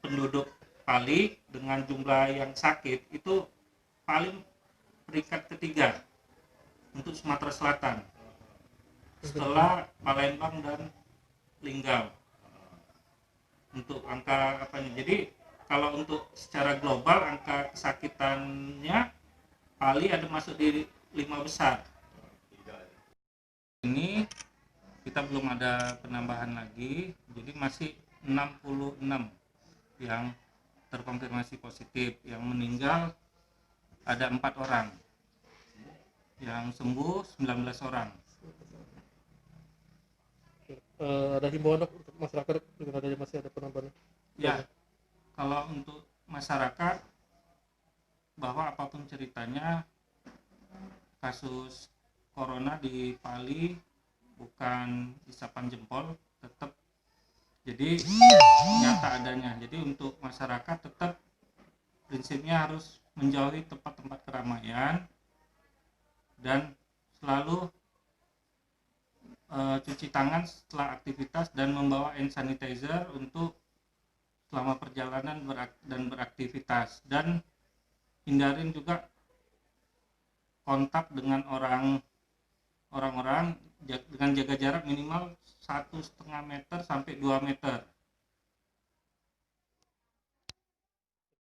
penduduk Pali dengan jumlah yang sakit itu paling peringkat ketiga untuk Sumatera Selatan setelah Palembang dan Linggau untuk angka apanya. Jadi kalau untuk secara global angka kesakitannya Pali ada masuk di 5 besar. Ini kita belum ada penambahan lagi, jadi masih 66 yang terkonfirmasi positif. Yang meninggal ada 4 orang, yang sembuh 19 orang. Ada himbauan Dok, untuk masyarakat dengan adanya masih ada penambahan? Ya, kalau untuk masyarakat, bahwa apapun ceritanya, kasus corona di Pali bukan isapan jempol, tetap jadi nyata adanya. Jadi untuk masyarakat tetap prinsipnya harus menjauhi tempat-tempat keramaian dan selalu cuci tangan setelah aktivitas dan membawa hand sanitizer untuk selama perjalanan dan beraktivitas, dan hindarin juga kontak dengan orang-orang dengan jaga jarak minimal 1,5 meter sampai 2 meter